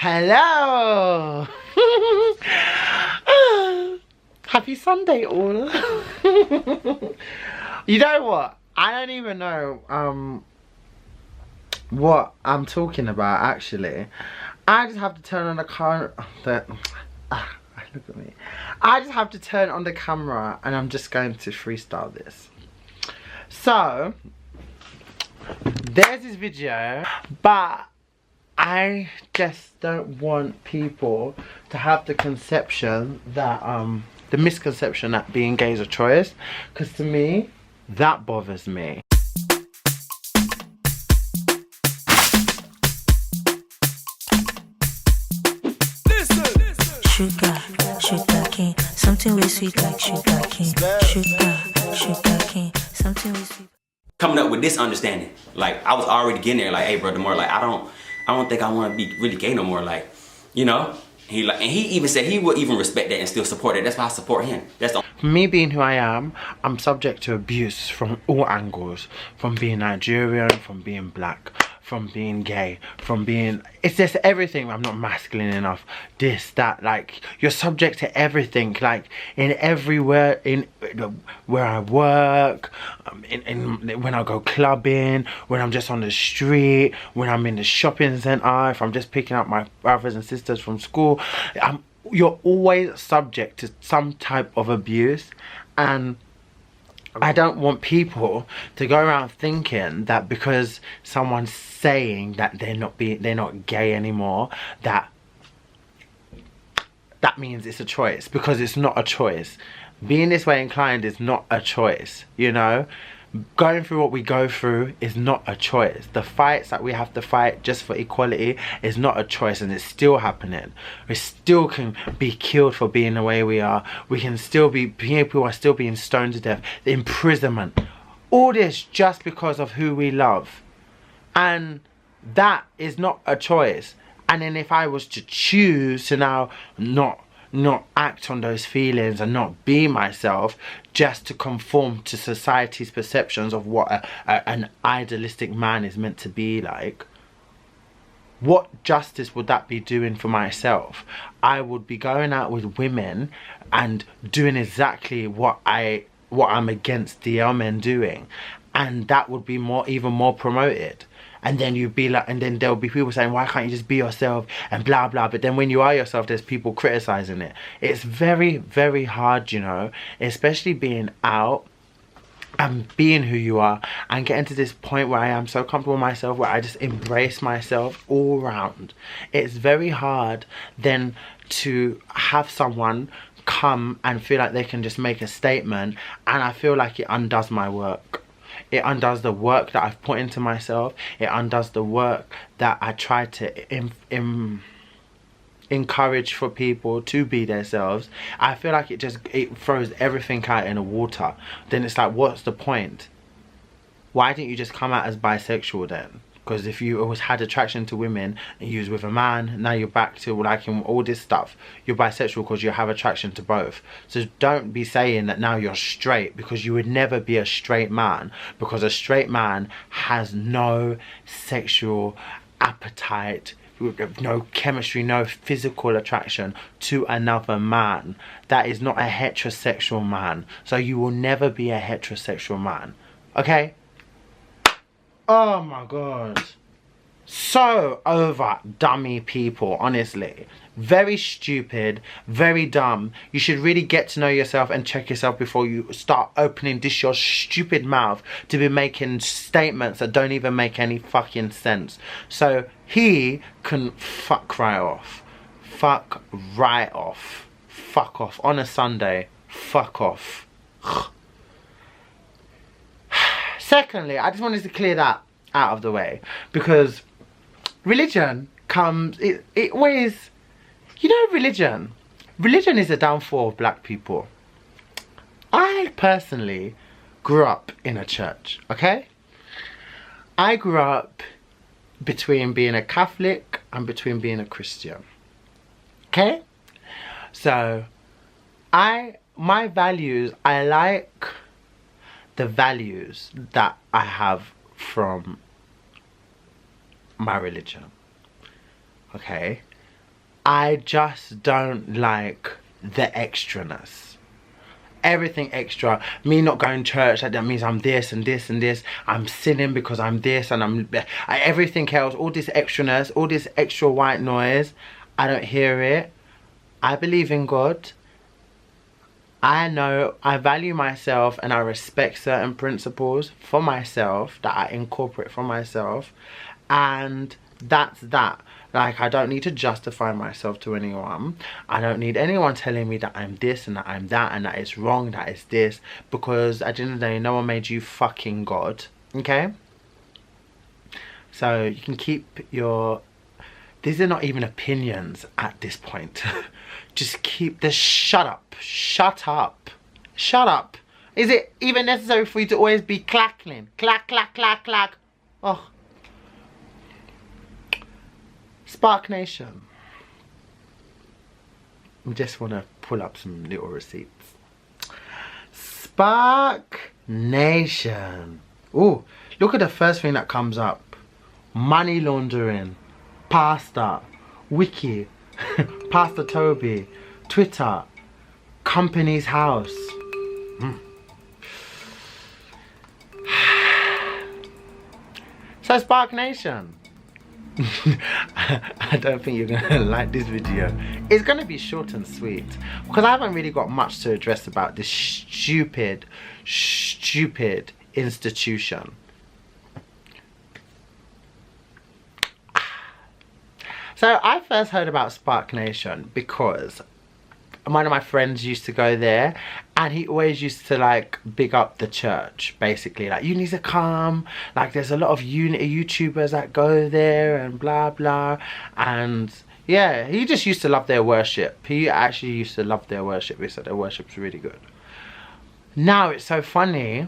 Hello! Happy Sunday all. You know what? I don't even know what I'm talking about actually. I just have to turn on the car. Look at me. I just have to turn on the camera and I'm just going to freestyle this. So, there's this video, but I just don't want people to have the conception that, the misconception that being gay is a choice. Because to me, that bothers me. Sugar cane, something with sweet like sugar cane. Sugar cane, something with sweet. Coming up with this understanding, like I was already getting there. Like, hey, brother, more like I don't think I want to be really gay no more. Like, you know, and he even said he would even respect that and still support it. That's why I support him. That's the Me being who I am, I'm subject to abuse from all angles. From being Nigerian, from being black, from being gay, from being, it's just everything. I'm not masculine enough, this, that, like, you're subject to everything, like, in everywhere, in where I work, when I go clubbing, when I'm just on the street, when I'm in the shopping centre, if I'm just picking up my brothers and sisters from school, you're always subject to some type of abuse. And I don't want people to go around thinking that because someone's saying that they're not gay anymore, that means it's a choice, because it's not a choice. Being this way inclined is not a choice, you know? Going through what we go through is not a choice. The fights that we have to fight just for equality is not a choice, and it's still happening. We still can be killed for being the way we are. We can still be, people are still being stoned to death. The imprisonment. All this just because of who we love. And that is not a choice. And then if I was to choose to now not act on those feelings and not be myself just to conform to society's perceptions of what an idealistic man is meant to be like, what justice would that be doing for myself? I would be going out with women and doing exactly what I'm against DL men doing, and that would be even more promoted. And then you'd be like, and then there'll be people saying, why can't you just be yourself and blah blah. But then when you are yourself, there's people criticizing it. It's very, very hard, you know, especially being out and being who you are and getting to this point where I am so comfortable with myself, where I just embrace myself all round. It's very hard then to have someone come and feel like they can just make a statement, and I feel like it undoes my work. It undoes the work that I've put into myself. It undoes the work that I try to encourage for people to be themselves. I feel like it throws everything out in the water. Then it's like, what's the point? Why didn't you just come out as bisexual then? Because if you always had attraction to women and you was with a man, now you're back to liking all this stuff. You're bisexual because you have attraction to both. So don't be saying that now you're straight, because you would never be a straight man. Because a straight man has no sexual appetite, no chemistry, no physical attraction to another man. That is not a heterosexual man. So you will never be a heterosexual man. Okay? Oh my god. So over dummy people, honestly. Very stupid, very dumb. You should really get to know yourself and check yourself before you start opening this your stupid mouth to be making statements that don't even make any fucking sense. So he can fuck right off. Fuck right off. Fuck off. On a Sunday, fuck off. Secondly, I just wanted to clear that out of the way, because religion comes, it always, you know, religion is a downfall of black people. I personally grew up in a church, okay? I grew up between being a Catholic and between being a Christian, okay? So my values, I like the values that I have from my religion, okay? I just don't like the extraness. Everything extra. Me not going to church, that means I'm this and this and this. I'm sinning because I'm this and I'm everything else. All this extraness, all this extra white noise. I don't hear it. I believe in God. I know I value myself and I respect certain principles for myself that I incorporate for myself, and that's that. Like, I don't need to justify myself to anyone. I don't need anyone telling me that I'm this and that I'm that and that it's wrong, that it's this, because at the end of the day, no one made you fucking God, okay? So you can keep your... These are not even opinions at this point. Just keep the shut up. Shut up. Shut up. Is it even necessary for you to always be clacking? Clack, clack, clack, clack. Oh. SPAC Nation. I just want to pull up some little receipts. SPAC Nation. Ooh, look at the first thing that comes up. Money laundering. Pastor. Wiki. Pastor Toby. Twitter. Company's house. So SPAC Nation. I don't think you're gonna like this video. It's gonna be short and sweet because I haven't really got much to address about this stupid institution. So I first heard about SPAC Nation because one of my friends used to go there, and he always used to like big up the church, basically like, you need to come, like there's a lot of YouTubers that go there and blah blah. And yeah, he just used to love their worship. He actually used to love their worship. He said their worship's really good. Now it's so funny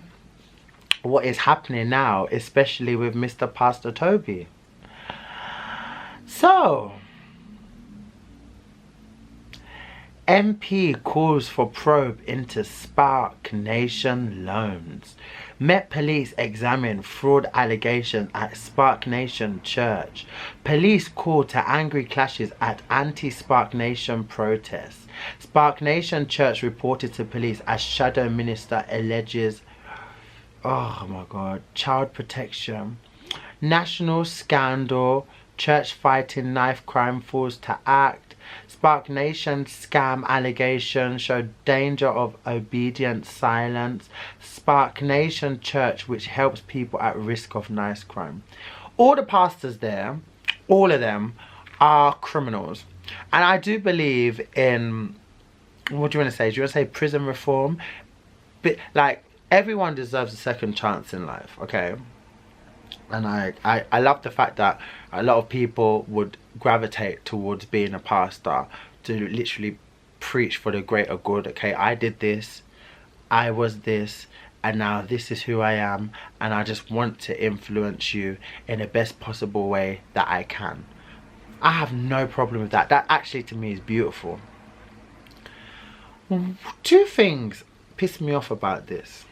what is happening now, especially with Mr. Pastor Toby. So MP calls for probe into SPAC Nation loans. Met Police examine fraud allegations at SPAC Nation Church. Police call to angry clashes at anti-SPAC Nation protests. SPAC Nation Church reported to police as shadow minister alleges, oh my god, child protection. National scandal. Church fighting knife crime falls to act. SPAC Nation scam allegations show danger of obedient silence. SPAC Nation Church, which helps people at risk of knife crime. All the pastors there, all of them, are criminals. And I do believe in, what do you want to say? Do you want to say prison reform? But like, everyone deserves a second chance in life, okay? And I love the fact that a lot of people would gravitate towards being a pastor to literally preach for the greater good. Okay, I did this, I was this, and now this is who I am, and I just want to influence you in the best possible way that I can. I have no problem with that. That actually to me is beautiful. Two things piss me off about this.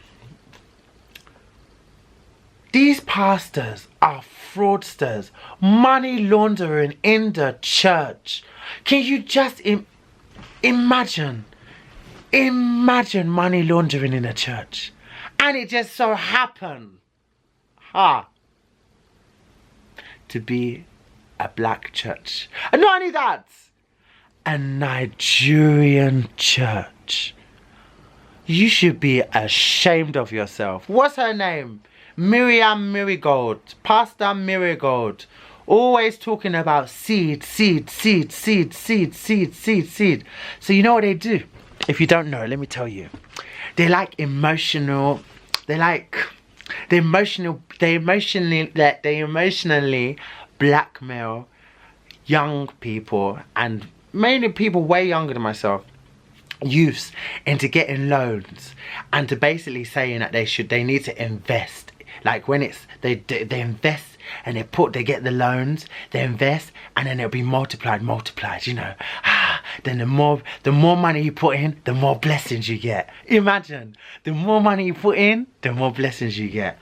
These pastors are fraudsters, money laundering in the church. Can you just imagine money laundering in a church? And it just so happened, to be a black church. And not only that, a Nigerian church. You should be ashamed of yourself. What's her name? Miriam Marigold, Pastor Marigold, always talking about seed. So you know what they do? If you don't know, let me tell you. They emotionally blackmail young people, and mainly people way younger than myself, youths, into getting loans, and to basically saying that they need to invest. Like when it's they invest and they get the loans, they invest, and then it'll be multiplied, you know. Then the more money you put in, the more blessings you get. Imagine, the more money you put in, the more blessings you get.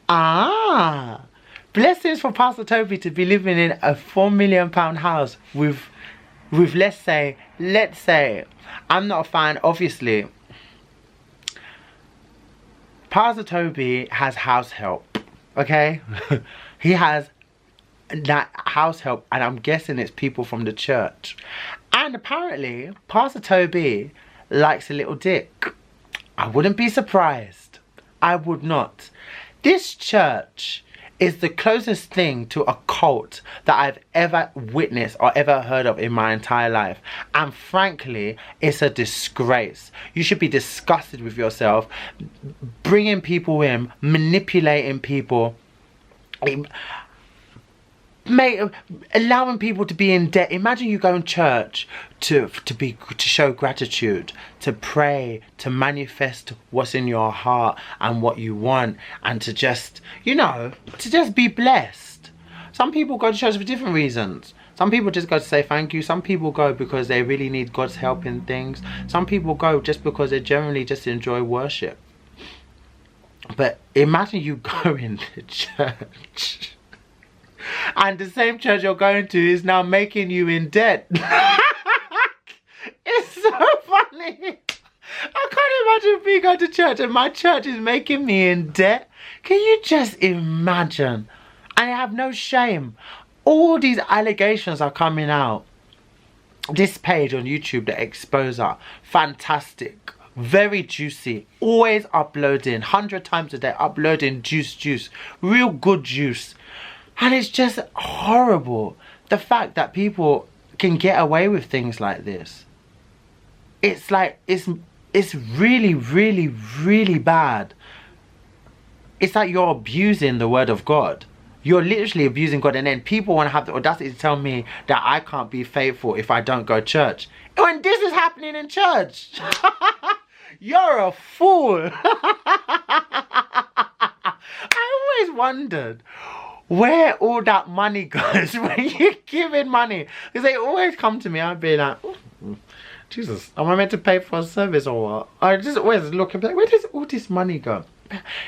Blessings for Pastor Toby to be living in a £4 million house with with, let's say, I'm not a fan, obviously. Pastor Toby has house help, okay? He has that house help, and I'm guessing it's people from the church. And apparently, Pastor Toby likes a little dick. I wouldn't be surprised. I would not. This church is the closest thing to a cult that I've ever witnessed or ever heard of in my entire life. And frankly, it's a disgrace. You should be disgusted with yourself, bringing people in, manipulating people, allowing people to be in debt. Imagine you go in church to show gratitude, to pray, to manifest what's in your heart and what you want, and to just, you know, to just be blessed. Some people go to church for different reasons. Some people just go to say thank you. Some people go because they really need God's help in things. Some people go just because they generally just enjoy worship. But imagine you go into church and the same church you're going to is now making you in debt. It's so funny. I can't imagine me going to church and my church is making me in debt. Can you just imagine? I have no shame. All these allegations are coming out. This page on YouTube, The Exposer, fantastic. Very juicy. Always uploading. 100 times a day. Uploading juice. Real good juice. And it's just horrible. The fact that people can get away with things like this. It's like, it's really, really, really bad. It's like you're abusing the word of God. You're literally abusing God, and then people want to have the audacity to tell me that I can't be faithful if I don't go to church. When this is happening in church. You're a fool. I always wondered where all that money goes when you're giving money. Because they always come to me, I'd be like, oh, Jesus, am I meant to pay for a service or what? I just always look and be like, where does all this money go?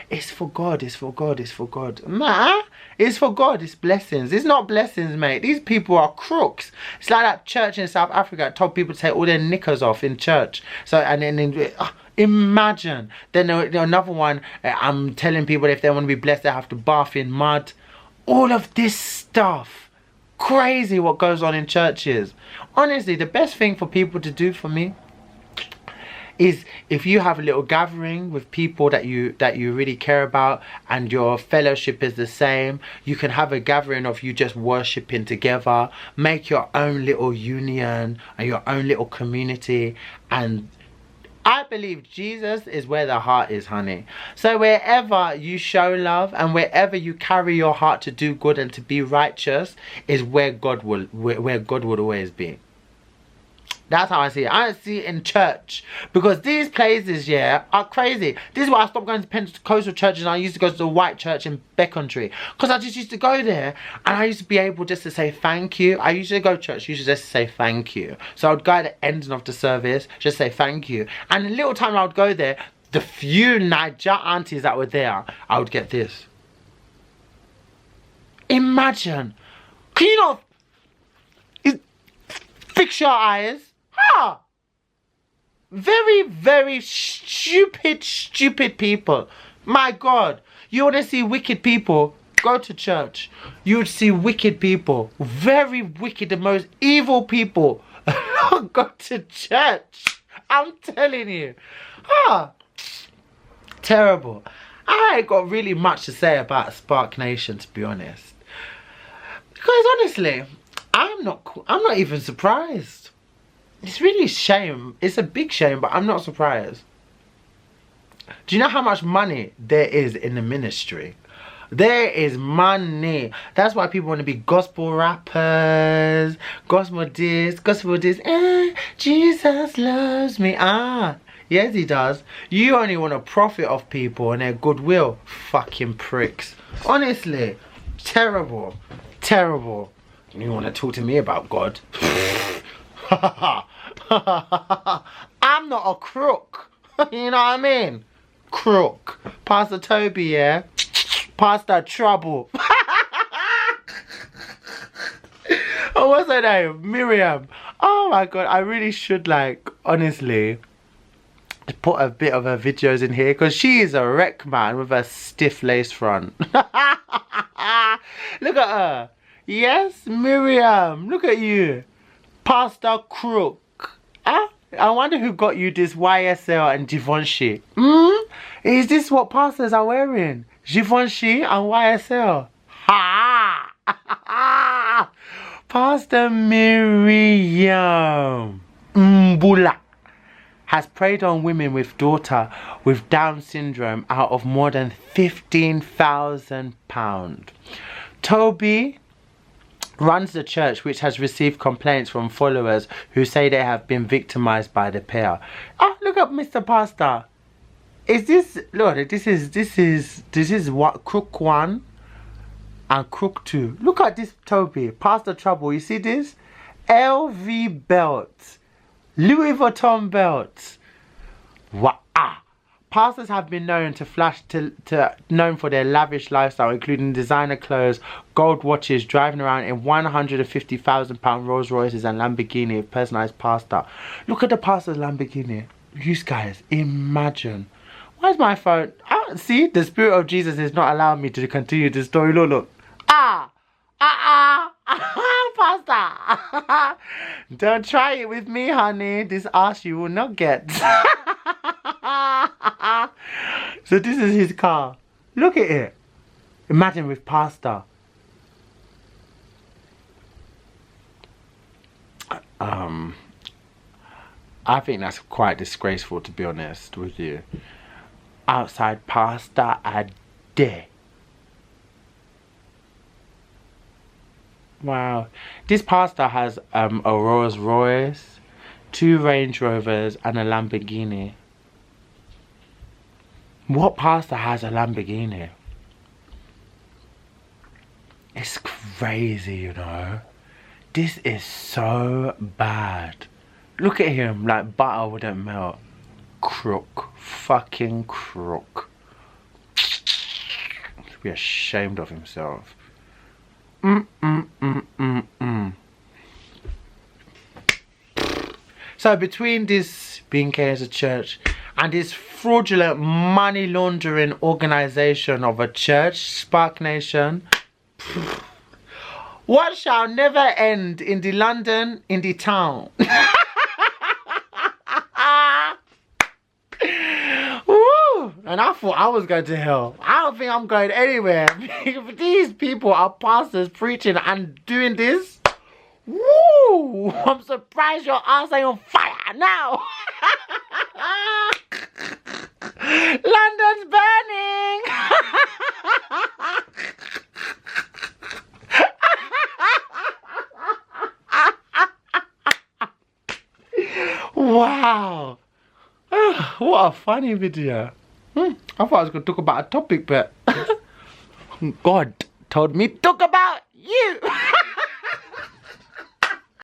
It's for God, it's for God, it's for God. Nah, it's for God, it's blessings. It's not blessings, mate. These people are crooks. It's like that church in South Africa that told people to take all their knickers off in church. So, and then imagine. Then another one, I'm telling people if they want to be blessed, they have to bath in mud. All of this stuff. Crazy what goes on in churches. Honestly, the best thing for people to do for me is if you have a little gathering with people that you really care about and your fellowship is the same, you can have a gathering of you just worshipping together, make your own little union and your own little community. And I believe Jesus is where the heart is, honey. So wherever you show love and wherever you carry your heart to do good and to be righteous is where God will always be. That's how I see it. I don't see it in church. Because these places, yeah, are crazy. This is why I stopped going to Pentecostal churches and I used to go to the white church in Beckountry. Because I just used to go there and I used to be able just to say thank you. I used to go to church, used to just say thank you. So I would go at the ending of the service, just say thank you. And the little time I would go there, the few Niger aunties that were there, I would get this. Imagine. Can you not fix your eyes? Huh? Very, very stupid people. My God. You want to see wicked people? Go to church. You would see wicked people. Very wicked, the most evil people. Go to church. I'm telling you. Huh? Terrible. I ain't got really much to say about SPAC Nation, to be honest. Because honestly, I'm not even surprised. It's really a shame. It's a big shame, but I'm not surprised. Do you know how much money there is in the ministry? There is money. That's why people want to be gospel rappers, gospel this, Jesus loves me. Yes, he does. You only want to profit off people and their goodwill. Fucking pricks. Honestly, terrible. Terrible. You want to talk to me about God? I'm not a crook. You know what I mean? Crook. Pastor Toby, yeah? Pastor Trouble. Oh, what's her name? Miriam. Oh my god, I really should, like, honestly put a bit of her videos in here, because she is a wreck, man, with a stiff lace front. Look at her. Yes, Miriam. Look at you. Pastor Crook. Huh? I wonder who got you this YSL and Givenchy. Is this what pastors are wearing? Givenchy and YSL. Ha! Pastor Miriam Mbula has preyed on women with daughter with Down syndrome out of more than £15,000. Toby runs the church, which has received complaints from followers who say they have been victimized by the pair. Oh, look at Mr. Pastor. Is this, Lord, this is what, Crook 1 and Crook 2. Look at this Toby, Pastor Trouble. You see this? LV belt, Louis Vuitton belts. Wow. Pastors have been known to known for their lavish lifestyle, including designer clothes, gold watches, driving around in £150,000 Rolls Royces and Lamborghini, personalized pastor. Look at the pastor's Lamborghini. You guys, imagine. Where's my phone? See, the Spirit of Jesus is not allowing me to continue the story. Look. Pastor. Don't try it with me, honey. This ass you will not get. So this is his car. Look at it. Imagine with Pastor. I think that's quite disgraceful, to be honest with you. Outside Pastor a day. Wow. This pastor has a Rolls Royce, 2 Range Rovers and a Lamborghini. What pastor has a Lamborghini? It's crazy, you know. This is so bad. Look at him, like butter wouldn't melt. Crook. Fucking crook. He'd be ashamed of himself. So between this being gay as a church and this fraudulent money laundering organization of a church, SPAC Nation, what shall never end in the London, in the town. Woo! And I thought I was going to hell. I don't think I'm going anywhere. If these people are pastors preaching and doing this, woo! I'm surprised your ass ain't on fire now. London's burning. Wow. What a funny video. I thought I was going to talk about a topic, but God told me to talk about you.